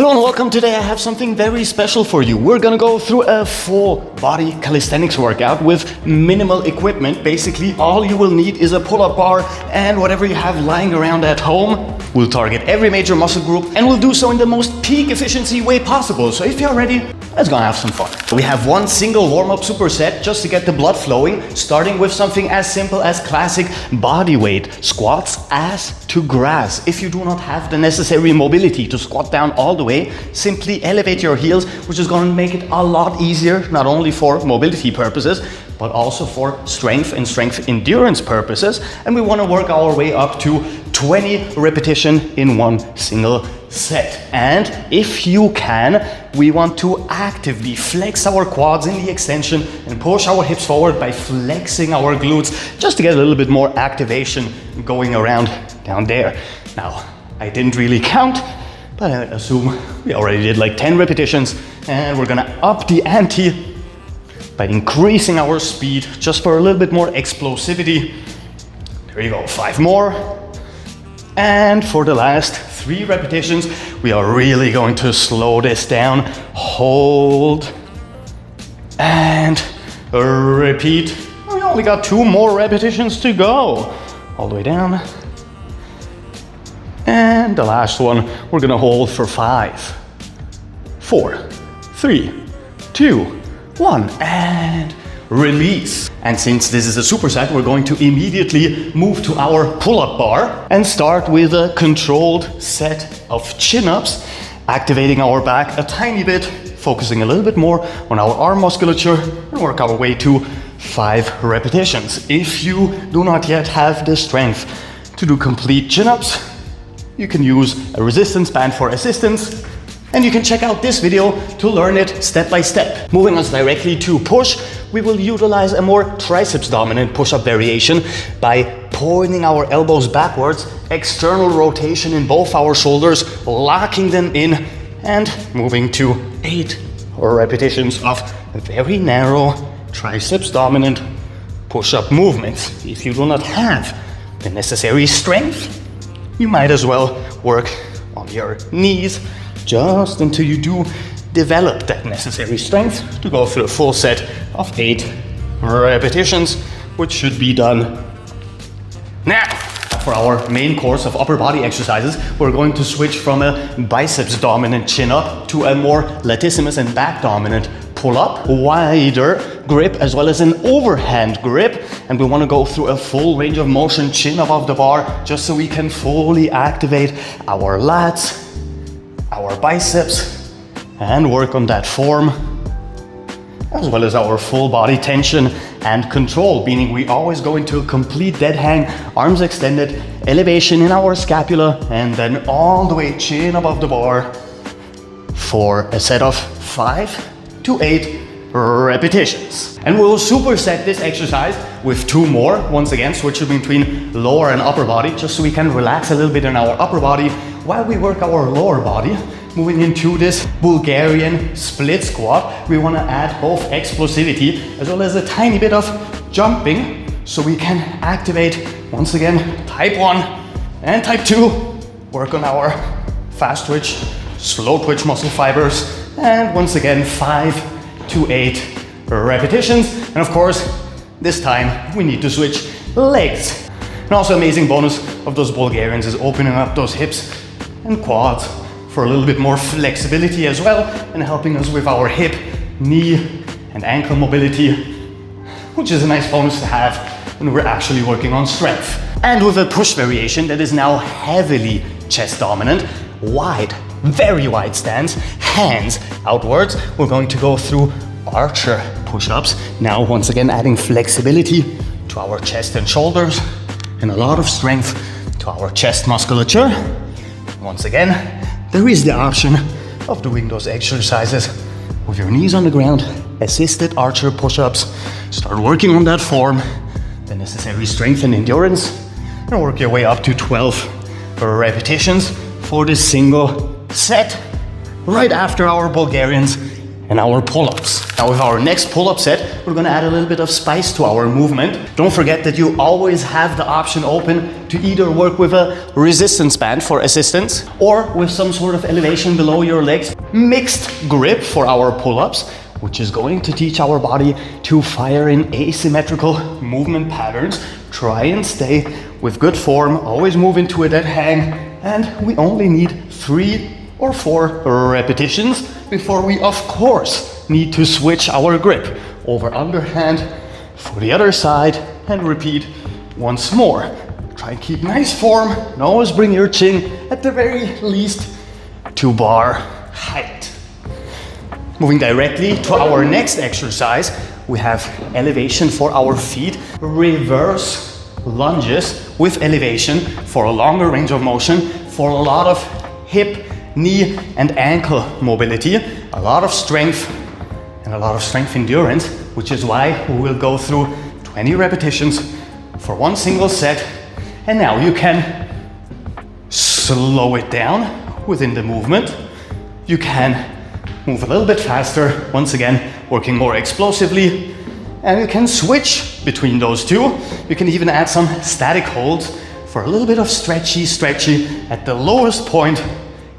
Hello and welcome. Today I have something very special for you. We're gonna go through a full body calisthenics workout with minimal equipment. Basically, all you will need is a pull-up bar and whatever you have lying around at home. We'll target every major muscle group and we'll do so in the most peak efficiency way possible. So if you're ready, let's go have some fun. We have one single warm-up superset just to get the blood flowing, starting with something as simple as classic body weight squats, ass to grass. If you do not have the necessary mobility to squat down all the way, simply elevate your heels, which is going to make it a lot easier, not only for mobility purposes, but also for strength and strength endurance purposes. And we want to work our way up to 20 repetition in one single set. And if you can, we want to actively flex our quads in the extension and push our hips forward by flexing our glutes, just to get a little bit more activation going around down there. Now, I didn't really count, but I assume we already did like 10 repetitions, and we're gonna up the ante by increasing our speed just for a little bit more explosivity. There you go, 5 more. And for the last 3 repetitions, we are really going to slow this down. Hold and repeat. We only got 2 more repetitions to go. All the way down. And the last one, we're gonna hold for 5, 4, 3, 2, 1, and release. And since this is a superset, we're going to immediately move to our pull-up bar and start with a controlled set of chin-ups, activating our back a tiny bit, focusing a little bit more on our arm musculature, and work our way to 5 repetitions. If you do not yet have the strength to do complete chin-ups, you can use a resistance band for assistance, and you can check out this video to learn it step by step. Moving us directly to push, we will utilize a more triceps dominant push-up variation by pointing our elbows backwards, external rotation in both our shoulders, locking them in, and moving to 8 repetitions of very narrow triceps dominant push-up movements. If you do not have the necessary strength, you might as well work on your knees just until you do develop that necessary strength to go through a full set of 8 repetitions, which should be done now. For our main course of upper body exercises, we're going to switch from a biceps dominant chin up to a more latissimus and back dominant pull up, wider grip as well as an overhand grip, and we want to go through a full range of motion, chin above the bar, just so we can fully activate our lats, our biceps, and work on that form, as well as our full body tension and control, meaning we always go into a complete dead hang, arms extended, elevation in our scapula, and then all the way chin above the bar for a set of 5 to 8 repetitions. And we'll superset this exercise with 2 more, once again switching between lower and upper body, just so we can relax a little bit in our upper body while we work our lower body. Moving into this Bulgarian split squat, we want to add both explosivity as well as a tiny bit of jumping, so we can activate, once again, type 1 and type 2, work on our fast twitch, slow twitch muscle fibers, and once again 5 to 8 repetitions. And of course, this time we need to switch legs. And also amazing bonus of those Bulgarians is opening up those hips and quads for a little bit more flexibility as well, and helping us with our hip, knee, and ankle mobility, which is a nice bonus to have when we're actually working on strength. And with a push variation that is now heavily chest dominant, wide, very wide stance, hands outwards, we're going to go through archer push-ups. Now, once again, adding flexibility to our chest and shoulders, and a lot of strength to our chest musculature. Once again, there is the option of doing those exercises with your knees on the ground, assisted archer push-ups. Start working on that form, the necessary strength and endurance, and work your way up to 12 repetitions for this single set, right after our Bulgarians and our pull-ups. Now with our next pull-up set, we're gonna add a little bit of spice to our movement. Don't forget that you always have the option open to either work with a resistance band for assistance or with some sort of elevation below your legs. Mixed grip for our pull-ups, which is going to teach our body to fire in asymmetrical movement patterns. Try and stay with good form, always move into a dead hang, and we only need 3 or 4 repetitions before we, of course, need to switch our grip over underhand for the other side and repeat once more. Try and keep nice form and always bring your chin at the very least to bar height. Moving directly to our next exercise, we have elevation for our feet, reverse lunges with elevation for a longer range of motion, for a lot of hip, knee and ankle mobility, a lot of strength and a lot of strength endurance, which is why we will go through 20 repetitions for one single set. And now you can slow it down within the movement. You can move a little bit faster, once again, working more explosively, and you can switch between those two. You can even add some static holds for a little bit of stretchy at the lowest point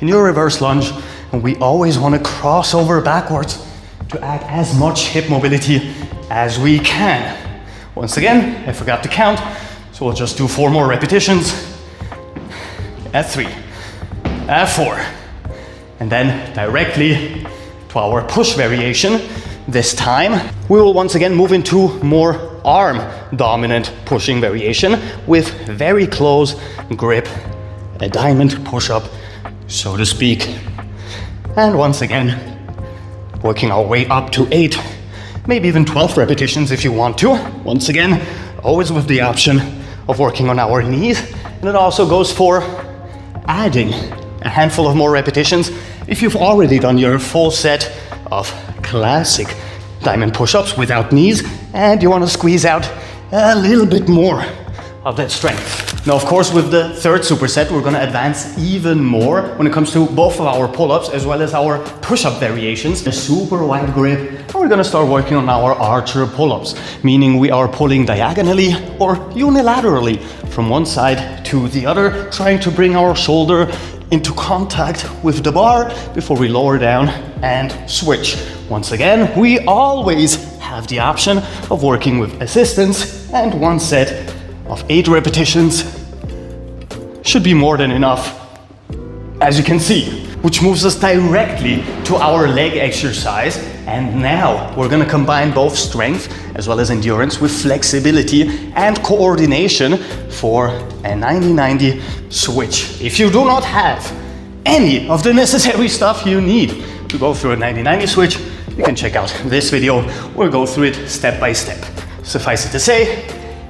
in your reverse lunge. And we always want to cross over backwards to add as much hip mobility as we can. Once again, I forgot to count, so we'll just do 4 more repetitions. At 3, at 4, and then directly to our push variation. This time, we will once again move into more arm dominant pushing variation with very close grip, a diamond push-up, so to speak. And once again, working our way up to 8, maybe even 12 repetitions if you want to. Once again, always with the option of working on our knees. And it also goes for adding a handful of more repetitions if you've already done your full set of classic diamond push-ups without knees and you want to squeeze out a little bit more of that strength. Now, of course, with the third superset, we're going to advance even more when it comes to both of our pull-ups as well as our push-up variations. A super wide grip, and we're going to start working on our archer pull-ups, meaning we are pulling diagonally or unilaterally from one side to the other, trying to bring our shoulder into contact with the bar before we lower down and switch. Once again, we always have the option of working with assistance, and one set of 8 repetitions should be more than enough, as you can see, which moves us directly to our leg exercise. And now we're gonna combine both strength as well as endurance with flexibility and coordination for a 90-90 switch. If you do not have any of the necessary stuff you need to go through a 90-90 switch, you can check out this video. We'll go through it step by step. Suffice it to say,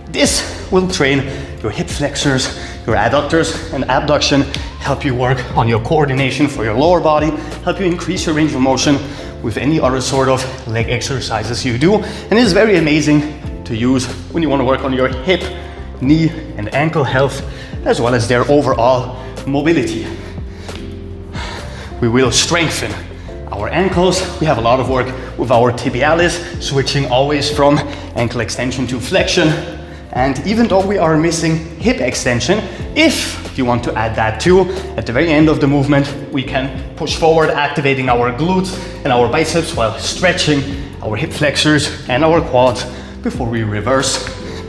this will train your hip flexors, your adductors and abduction, help you work on your coordination for your lower body, help you increase your range of motion with any other sort of leg exercises you do. And it is very amazing to use when you want to work on your hip, knee and ankle health, as well as their overall mobility. We will strengthen our ankles. We have a lot of work with our tibialis, switching always from ankle extension to flexion. And even though we are missing hip extension, if you want to add that too, at the very end of the movement, we can push forward, activating our glutes and our biceps while stretching our hip flexors and our quads before we reverse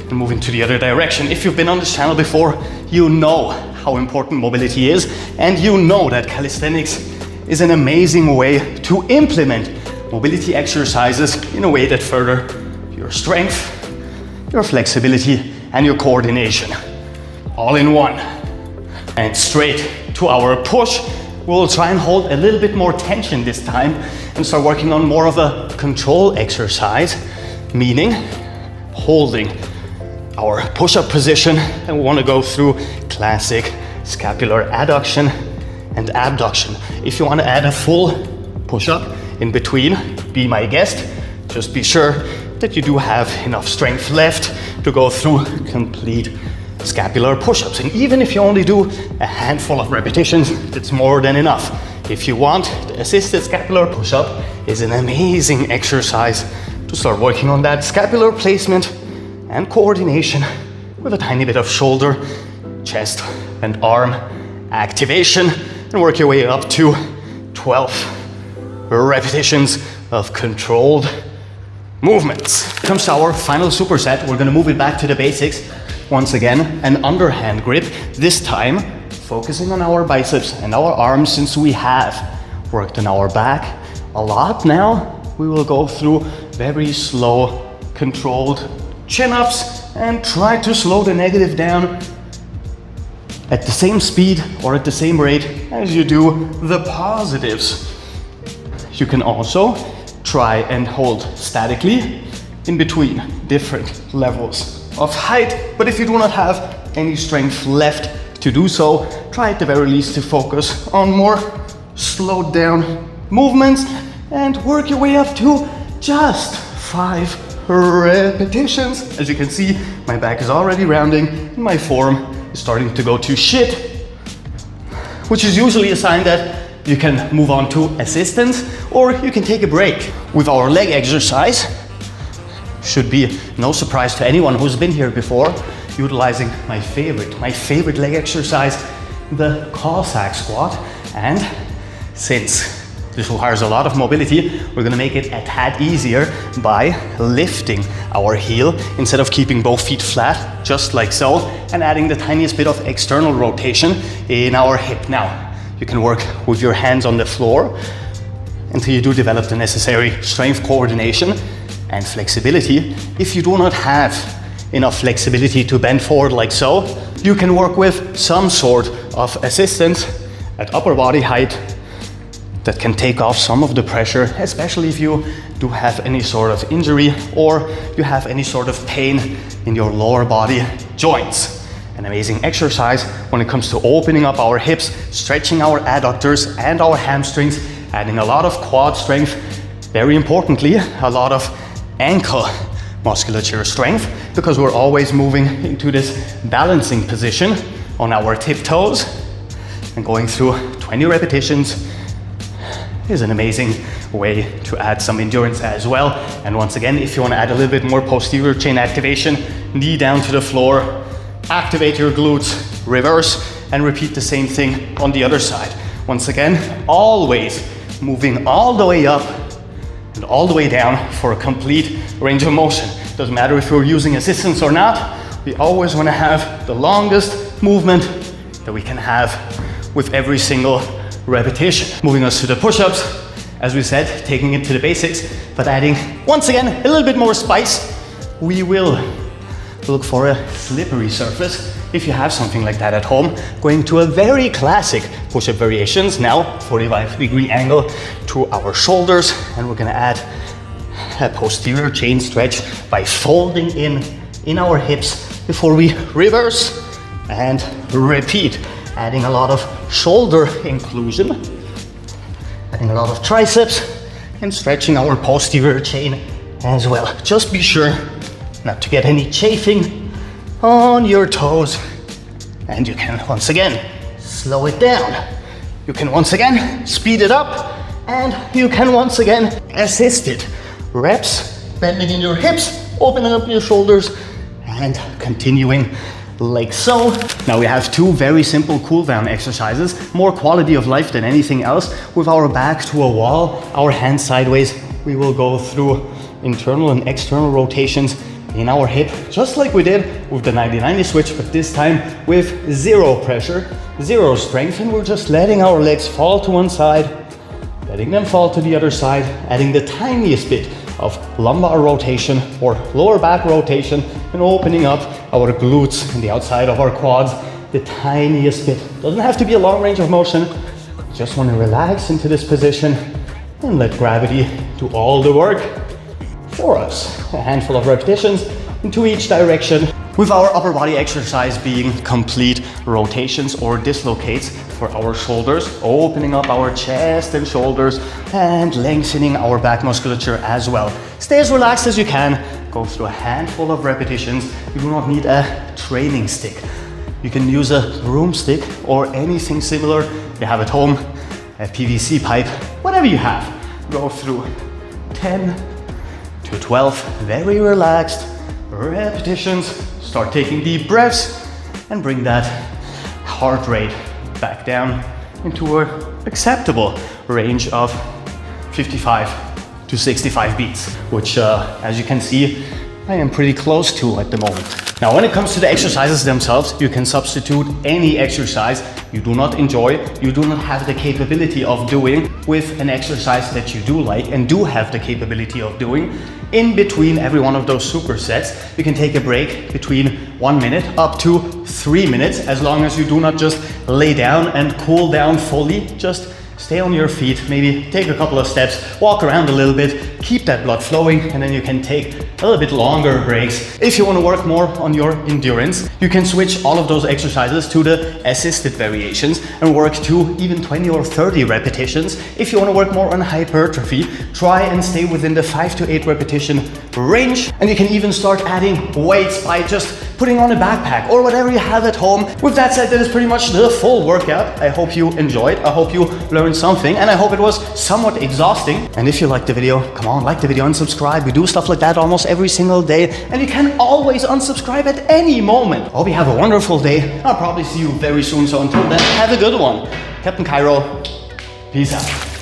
and move into the other direction. If you've been on this channel before, you know how important mobility is, and you know that calisthenics is an amazing way to implement mobility exercises in a way that further your strength, your flexibility and your coordination, all in one. And straight to our push, we'll try and hold a little bit more tension this time and start working on more of a control exercise, meaning holding our push-up position, and we want to go through classic scapular adduction and abduction. If you want to add a full push-up in between, be my guest. Just be sure that you do have enough strength left to go through complete scapular push-ups. And even if you only do a handful of repetitions, that's more than enough. If you want the assisted scapular push-up, is an amazing exercise to start working on that scapular placement and coordination with a tiny bit of shoulder, chest, and arm activation, and work your way up to 12 repetitions of controlled movements. When it comes to our final superset, we're gonna move it back to the basics. Once again, an underhand grip, this time focusing on our biceps and our arms, since we have worked on our back a lot now. We will go through very slow, controlled chin-ups and try to slow the negative down at the same speed or at the same rate as you do the positives. You can also try and hold statically in between different levels of height, but if you do not have any strength left to do so, try at the very least to focus on more slowed down movements and work your way up to just 5 repetitions. As you can see, my back is already rounding and my form is starting to go to shit, which is usually a sign that you can move on to assistance or you can take a break. With our leg exercise, should be no surprise to anyone who's been here before, utilizing my favorite leg exercise, the Cossack squat. And since this requires a lot of mobility, we're gonna make it a tad easier by lifting our heel instead of keeping both feet flat, just like so, and adding the tiniest bit of external rotation in our hip. Now, you can work with your hands on the floor until you do develop the necessary strength, coordination, and flexibility. If you do not have enough flexibility to bend forward like so, you can work with some sort of assistance at upper body height that can take off some of the pressure, especially if you do have any sort of injury or you have any sort of pain in your lower body joints. An amazing exercise when it comes to opening up our hips, stretching our adductors and our hamstrings, adding a lot of quad strength, very importantly, a lot of ankle musculature strength, because we're always moving into this balancing position on our tiptoes, and going through 20 repetitions is an amazing way to add some endurance as well. And once again, if you want to add a little bit more posterior chain activation, knee down to the floor, activate your glutes, reverse, and repeat the same thing on the other side. Once again, always moving all the way up and all the way down for a complete range of motion. Doesn't matter if you're using assistance or not, we always want to have the longest movement that we can have with every single repetition. Moving us to the push-ups, as we said, taking it to the basics, but adding, once again, a little bit more spice. We will look for a slippery surface. If you have something like that at home, going to a very classic push-up variations, now 45-degree angle to our shoulders, and we're gonna add a posterior chain stretch by folding in our hips before we reverse and repeat, adding a lot of shoulder inclusion, adding a lot of triceps, and stretching our posterior chain as well. Just be sure not to get any chafing on your toes. And you can once again slow it down. You can once again speed it up, and you can once again assist it. Reps, bending in your hips, opening up your shoulders, and continuing like so. Now we have two very simple cool down exercises, more quality of life than anything else. With our back to a wall, our hands sideways, we will go through internal and external rotations in our hip, just like we did with the 90-90 switch, but this time with zero pressure, zero strength, and we're just letting our legs fall to one side, letting them fall to the other side, adding the tiniest bit of lumbar rotation or lower back rotation, and opening up our glutes and the outside of our quads the tiniest bit. Doesn't have to be a long range of motion. Just want to relax into this position and let gravity do all the work for us. A handful of repetitions into each direction, with our upper body exercise being complete rotations or dislocates for our shoulders, opening up our chest and shoulders and lengthening our back musculature as well. Stay as relaxed as you can. Go through a handful of repetitions. You do not need a training stick. You can use a broomstick or anything similar you have at home, a PVC pipe, whatever you have. go through 10 to 12 very relaxed repetitions. Start taking deep breaths and bring that heart rate back down into an acceptable range of 55 to 65 beats, which as you can see, I am pretty close to at the moment. Now, when it comes to the exercises themselves, you can substitute any exercise you do not enjoy, you do not have the capability of doing, with an exercise that you do like and do have the capability of doing. In between every one of those supersets, you can take a break between 1 minute up to 3 minutes, as long as you do not just lay down and cool down fully. Just stay on your feet, maybe take a couple of steps, walk around a little bit, keep that blood flowing, and then you can take a little bit longer breaks. If you want to work more on your endurance, you can switch all of those exercises to the assisted variations and work to even 20 or 30 repetitions. If you want to work more on hypertrophy, try and stay within the 5 to 8 repetition range, and you can even start adding weights by just putting on a backpack or whatever you have at home. With that said, that is pretty much the full workout. I hope you enjoyed, I hope you learned something, and I hope it was somewhat exhausting. And if you liked the video, come on, like the video and subscribe. We do stuff like that almost every single day, and you can always unsubscribe at any moment. Hope you have a wonderful day. I'll probably see you very soon, so until then, have a good one. Captain Cairo, peace out.